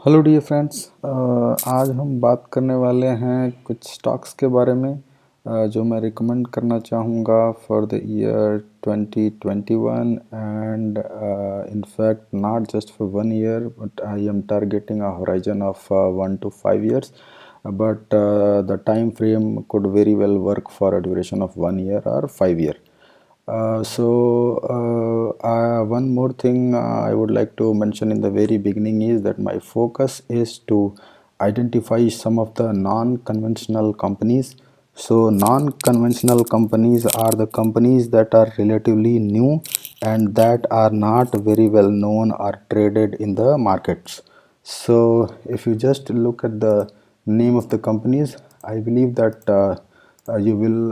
Hello dear friends. आज हम बात करने वाले हैं कुछ स्टॉक्स के बारे में जो मैं रिकमेंड करना चाहूँगा for the year 2021 and in fact not just for 1 year but I am targeting a horizon of 1 to 5 years, but the time frame could very well work for a duration of 1 year or 5 year. One more thing I would like to mention in the very beginning is that my focus is to identify some of the non-conventional companies. So non-conventional companies are the companies that are relatively new and that are not very well known or traded in the markets. So if you just look at the name of the companies, I believe that you will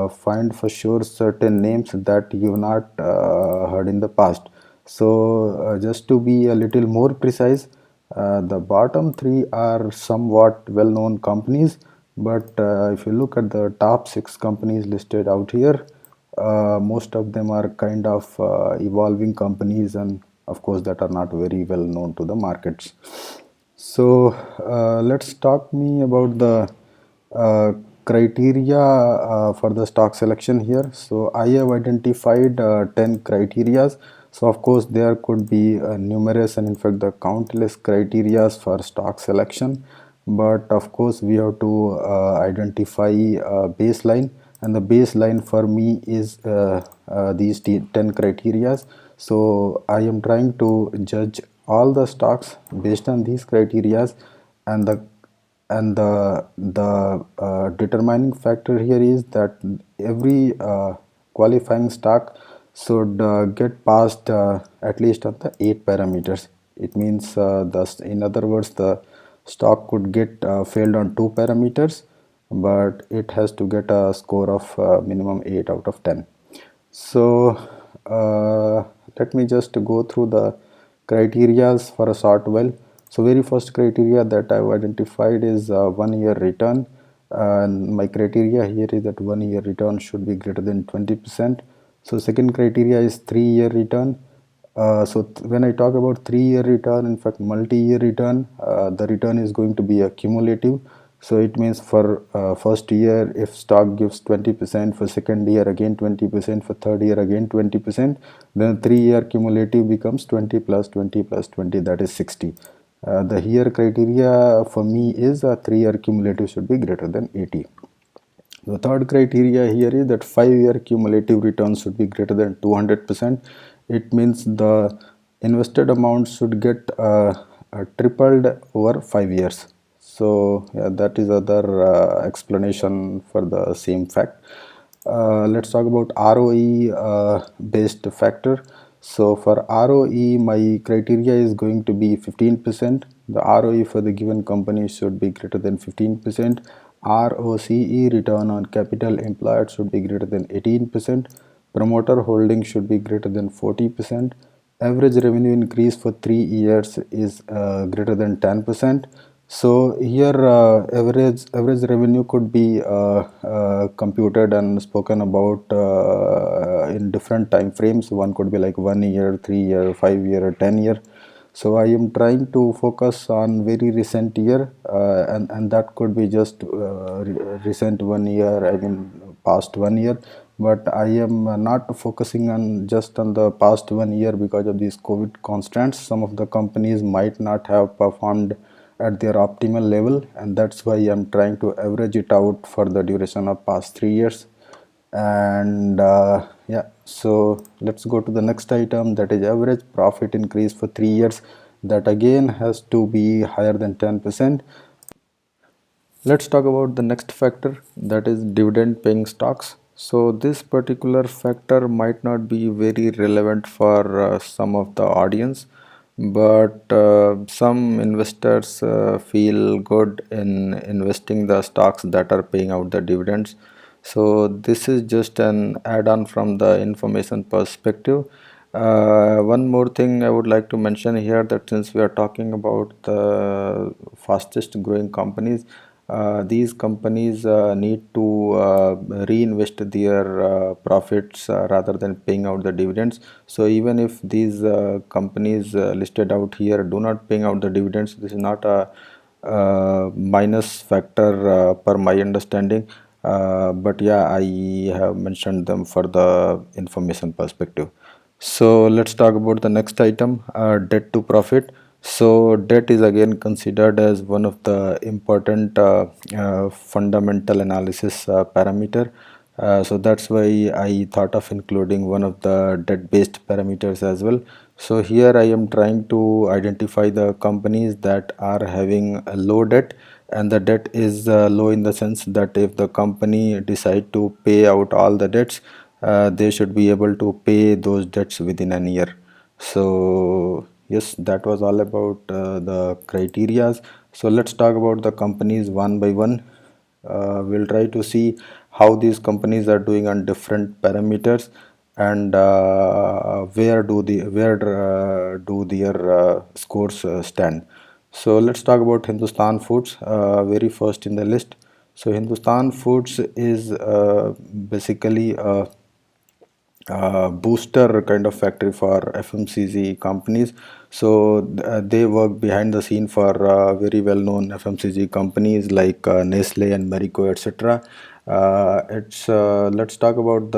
find for sure certain names that you've not heard in the past. So just to be a little more precise, the bottom three are somewhat well-known companies, but if you look at the top six companies listed out here, most of them are kind of evolving companies, and of course that are not very well known to the markets. So let's talk me about the uh, criteria for the stock selection here. So I have identified 10 criterias. So of course there could be numerous and in fact the countless criterias for stock selection, but of course we have to identify a baseline, and the baseline for me is these 10 criterias. So I am trying to judge all the stocks based on these criterias, and the determining factor here is that every qualifying stock should get passed at least on the 8 parameters. It means in other words, the stock could get failed on 2 parameters, but it has to get a score of minimum 8 out of 10. So let me just go through the criterias for a short while. So very first criteria that I've identified is 1 year return. And my criteria here is that 1 year return should be greater than 20%. So second criteria is 3 year return. When I talk about 3 year return, in fact multi-year return, the return is going to be a cumulative. So it means for first year, if stock gives 20%, for second year again 20%, for third year again 20%, then 3 year cumulative becomes 20 plus 20 plus 20, that is 60. The here criteria for me is a 3 year cumulative should be greater than 80. The third criteria here is that 5 year cumulative returns should be greater than 200%. It means the invested amount should get tripled over 5 years. So yeah, that is other explanation for the same fact. Let's talk about ROE based factor. So for ROE, my criteria is going to be 15%. The ROE for the given company should be greater than 15%. ROCE, return on capital employed, should be greater than 18%. Promoter holding should be greater than 40%. Average revenue increase for 3 years is greater than 10%. So here average revenue could be computed and spoken about in different time frames. One could be like 1 year, 3 year, 5 year, or 10 year. So I am trying to focus on very recent year, and that could be just recent 1 year. I mean past 1 year. But I am not focusing on just on the past 1 year because of these COVID constraints. Some of the companies might not have performed at their optimal level, and that's why I'm trying to average it out for the duration of past 3 years. And yeah, so let's go to the next item, that is average profit increase for 3 years. That again has to be higher than 10%. Let's talk about the next factor, that is dividend paying stocks. So this particular factor might not be very relevant for some of the audience, but some investors feel good in investing the stocks that are paying out the dividends. So this is just an add-on from the information perspective. One more thing I would like to mention here, that since we are talking about the fastest growing companies, these companies need to reinvest their profits rather than paying out the dividends. So even if these companies listed out here do not paying out the dividends, this is not a minus factor per my understanding. But yeah, I have mentioned them for the information perspective. So let's talk about the next item, debt to profit. So debt is again considered as one of the important fundamental analysis parameter. So that's why I thought of including one of the debt based parameters as well. So here I am trying to identify the companies that are having a low debt, and the debt is low in the sense that if the company decide to pay out all the debts, they should be able to pay those debts within a year. So yes, that was all about the criterias. So let's talk about the companies one by one. We'll try to see how these companies are doing on different parameters, and where do their scores stand. So let's talk about Hindustan Foods, very first in the list. So Hindustan Foods is basically a booster kind of factory for FMCG companies. So they work behind the scene for very well known FMCG companies like Nestle and Marico, etc. It's let's talk about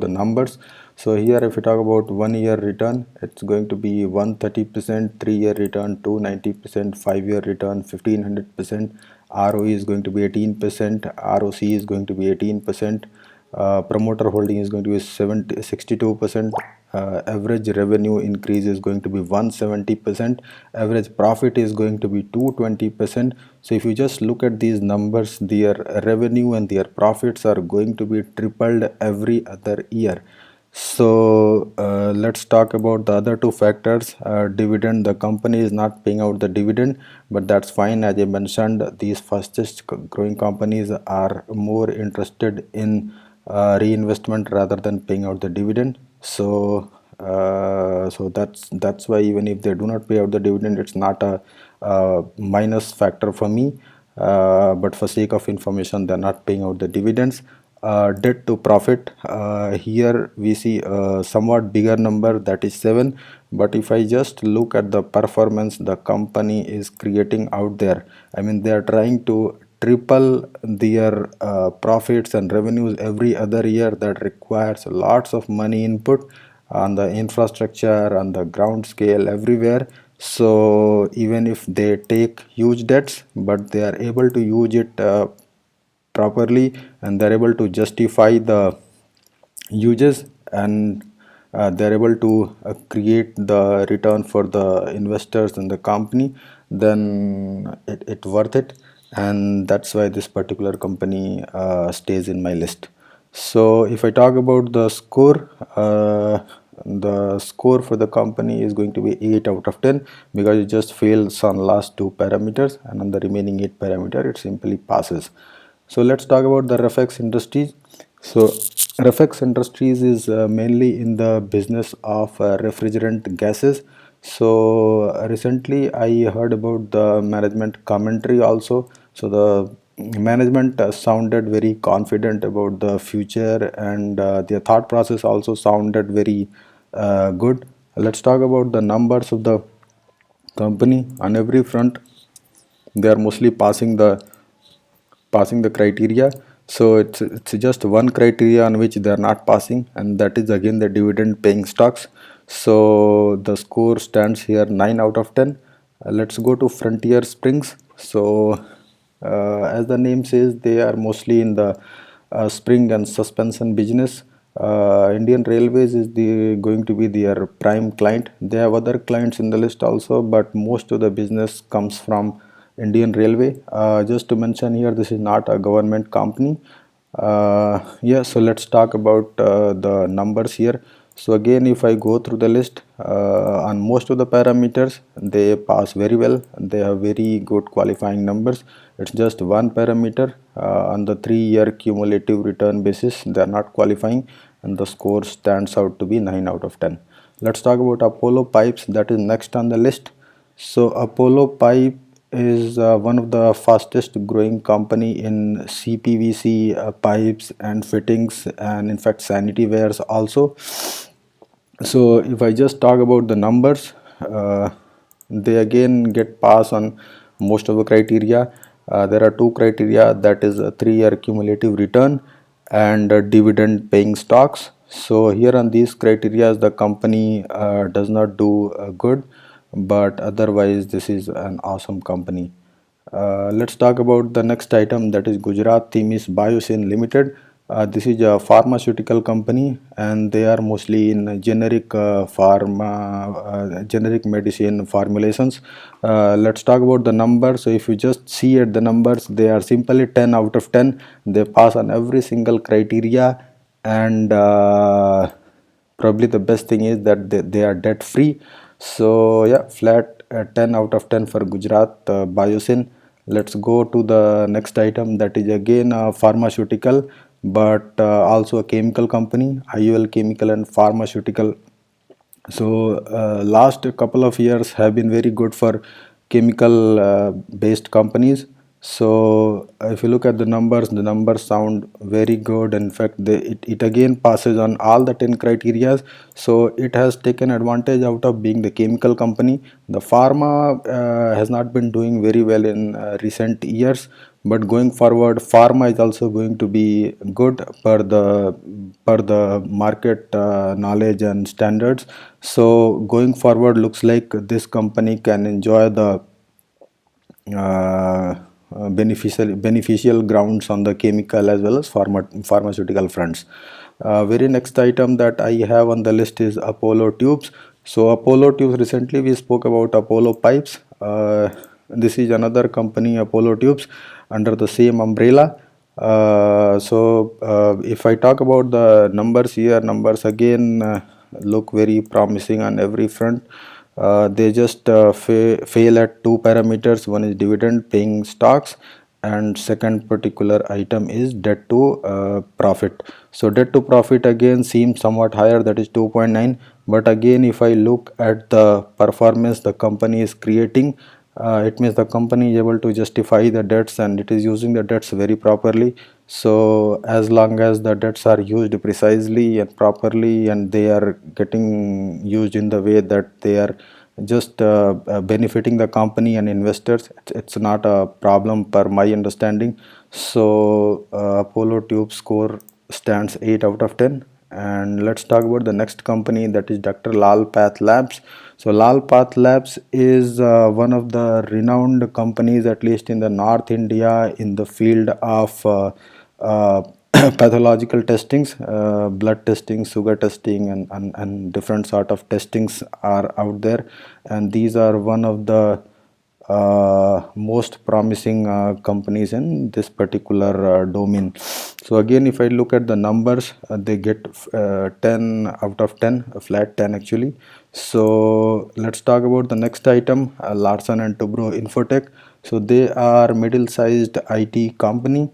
the numbers. So here if we talk about 1 year return, it's going to be 130%, 3 year return 290%, 5 year return 1500%, ROE is going to be 18%, ROC is going to be 18%, promoter holding is going to be 62%, average revenue increase is going to be 170%, average profit is going to be 220%. So if you just look at these numbers, their revenue and their profits are going to be tripled every other year. So let's talk about the other two factors. Dividend, the company is not paying out the dividend, but that's fine. As I mentioned, these fastest growing companies are more interested in reinvestment rather than paying out the dividend. So that's why even if they do not pay out the dividend, it's not a minus factor for me. But for sake of information, they're not paying out the dividends. Debt to profit, here we see a somewhat bigger number, that is 7. But if I just look at the performance the company is creating out there, I mean they are trying to triple their profits and revenues every other year. That requires lots of money input on the infrastructure, on the ground scale, everywhere. So even if they take huge debts, but they are able to use it properly, and they're able to justify the uses, and they're able to create the return for the investors and the company, then it worth it. And that's why this particular company stays in my list. So if I talk about the score for the company is going to be 8 out of 10, because it just fails on last two parameters, and on the remaining 8 parameter it simply passes. So let's talk about the Reflex Industries. So Reflex Industries is mainly in the business of refrigerant gases. So recently I heard about the management commentary also. So the management sounded very confident about the future, and their thought process also sounded very good. Let's talk about the numbers of the company. On every front they are mostly passing the criteria. So it's just one criteria on which they are not passing, and that is again the dividend paying stocks. So the score stands here 9 out of 10. Let's go to Frontier Springs. So as the name says, they are mostly in the spring and suspension business. Indian Railways is going to be their prime client. They have other clients in the list also, but most of the business comes from Indian Railway. Just to mention here, this is not a government company. Yeah, so let's talk about the numbers here. So again, if I go through the list, on most of the parameters, they pass very well. They have very good qualifying numbers. It's just one parameter on the 3 year cumulative return basis, they are not qualifying, and the score stands out to be 9 out of 10. Let's talk about Apollo Pipes, that is next on the list. So Apollo Pipe is one of the fastest growing company in CPVC pipes and fittings, and in fact sanitary wares also. So if I just talk about the numbers, they again get pass on most of the criteria. There are two criteria, that is a 3-year cumulative return and dividend paying stocks. So here on these criteria the company does not do good, but otherwise this is an awesome company. Let's talk about the next item, that is Gujarat Themis Biosyn Limited. This is a pharmaceutical company and they are mostly in generic medicine formulations. Let's talk about the numbers. So if you just see at the numbers, they are simply 10 out of 10. They pass on every single criteria, and probably the best thing is that they are debt free. So yeah, flat 10 out of 10 for Gujarat Biosyn. Let's go to the next item, that is again a pharmaceutical, but also a chemical company, IUL Chemical and Pharmaceutical. So last couple of years have been very good for chemical based companies. So if you look at the numbers sound very good. In fact, it again passes on all the 10 criteria. So it has taken advantage out of being the chemical company. The pharma has not been doing very well in recent years, but going forward pharma is also going to be good per the market knowledge and standards. So going forward looks like this company can enjoy the beneficial grounds on the chemical as well as pharmaceutical fronts. Very next item that I have on the list is Apollo Tubes. So Apollo Tubes, recently we spoke about Apollo Pipes. This is another company, Apollo Tubes, under the same umbrella. If I talk about the numbers here, numbers again look very promising on every front. They just fail at two parameters. One is dividend paying stocks, and second particular item is debt to profit. So debt to profit again seems somewhat higher, that is 2.9. But again, if I look at the performance the company is creating, it means the company is able to justify the debts and it is using the debts very properly. So as long as the debts are used precisely and properly, and they are getting used in the way that they are just benefiting the company and investors, it's not a problem per my understanding. So Apollo Tube score stands 8 out of 10. And let's talk about the next company, that is Dr. Lal Path Labs. So Lal Path Labs is one of the renowned companies, at least in the North India, in the field of uh, pathological testings, blood testing, sugar testing, and different sort of testings are out there. And these are one of the most promising companies in this particular domain. So again, if I look at the numbers, they get 10 out of 10, a flat 10 actually. So let's talk about the next item, Larsen and Toubro Infotech. So they are middle-sized IT company.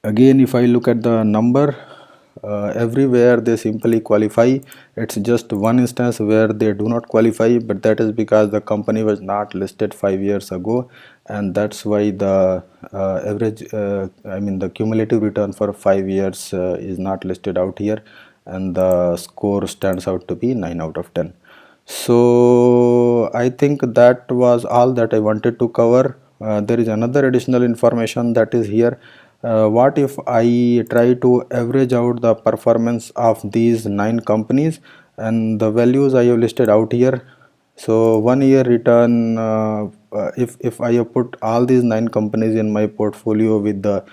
Again, if I look at the number, everywhere they simply qualify. It's just one instance where they do not qualify, but that is because the company was not listed 5 years ago, and that's why the the cumulative return for 5 years is not listed out here, and the score stands out to be 9 out of 10. So I think that was all that I wanted to cover. There is another additional information that is here. What if I try to average out the performance of these 9 companies and the values I have listed out here? So 1 year return, if I have put all these 9 companies in my portfolio with the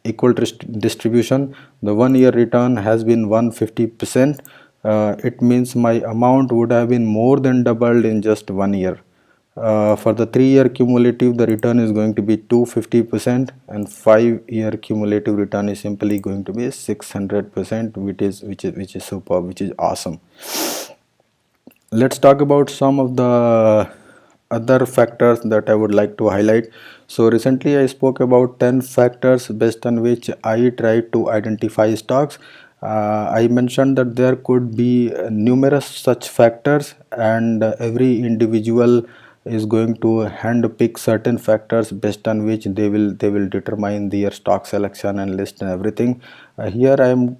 equal distribution, the 1 year return has been 150%. It means my amount would have been more than doubled in just 1 year. For the 3 year cumulative, the return is going to be 250%, and 5 year cumulative return is simply going to be 600%, which is superb, which is awesome. Let's talk about some of the other factors that I would like to highlight. So recently I spoke about 10 factors based on which I try to identify stocks. I mentioned that there could be numerous such factors, and every individual is going to hand pick certain factors based on which they will determine their stock selection and list and everything. Here I am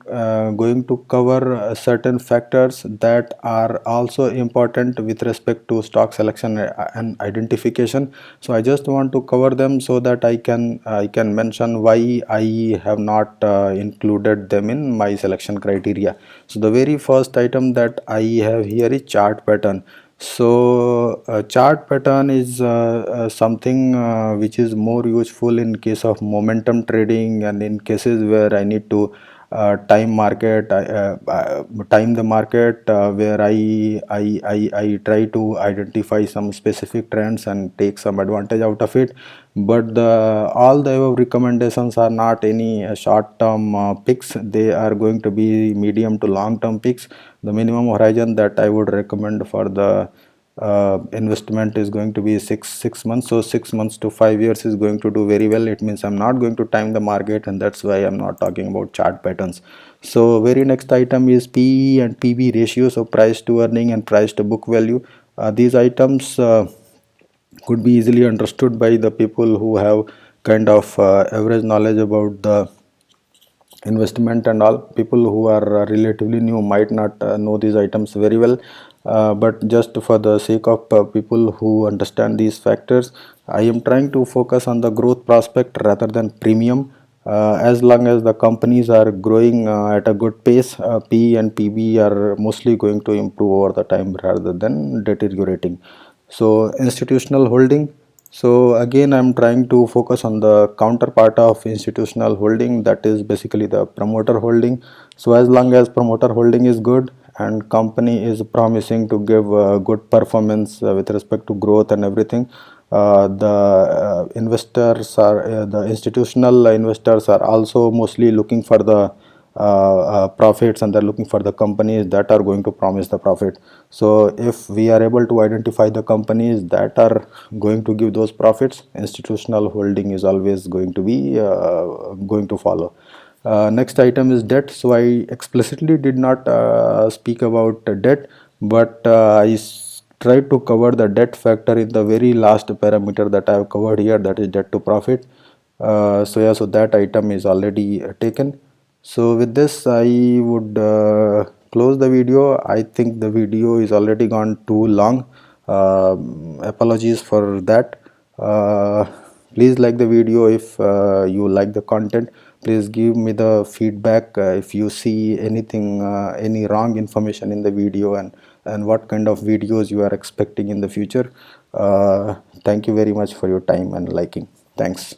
going to cover certain factors that are also important with respect to stock selection and identification. So I just want to cover them so that I can mention why I have not included them in my selection criteria. So the very first item that I have here is chart pattern. So chart pattern is something which is more useful in case of momentum trading and in cases where I need to time the market, where I try to identify some specific trends and take some advantage out of it. But all the above recommendations are not any short term picks. They are going to be medium to long term picks. The minimum horizon that I would recommend for the investment is going to be six months. So 6 months to 5 years is going to do very well. It means I'm not going to time the market, and that's why I'm not talking about chart patterns. So very next item is PE and PB ratio, so price to earning and price to book value. These items could be easily understood by the people who have kind of average knowledge about the investment and all. People who are relatively new might not know these items very well, but just for the sake of people who understand these factors, I am trying to focus on the growth prospect rather than premium. As long as the companies are growing at a good pace, P and PB are mostly going to improve over the time rather than deteriorating. So institutional holding, so again I'm trying to focus on the counterpart of institutional holding, that is basically the promoter holding. So as long as promoter holding is good and company is promising to give good performance with respect to growth and everything, the institutional investors are also mostly looking for the profits, and they're looking for the companies that are going to promise the profit. So if we are able to identify the companies that are going to give those profits, institutional holding is always going to be going to follow. Next item is debt. So I explicitly did not speak about debt, but tried to cover the debt factor in the very last parameter that I have covered here, that is debt to profit. So yeah, so that item is already taken. So with this I would close the video. I think the video is already gone too long. Apologies for that. Please like the video if you like the content. Please give me the feedback if you see anything, any wrong information in the video, and what kind of videos you are expecting in the future. Thank you very much for your time and liking. Thanks.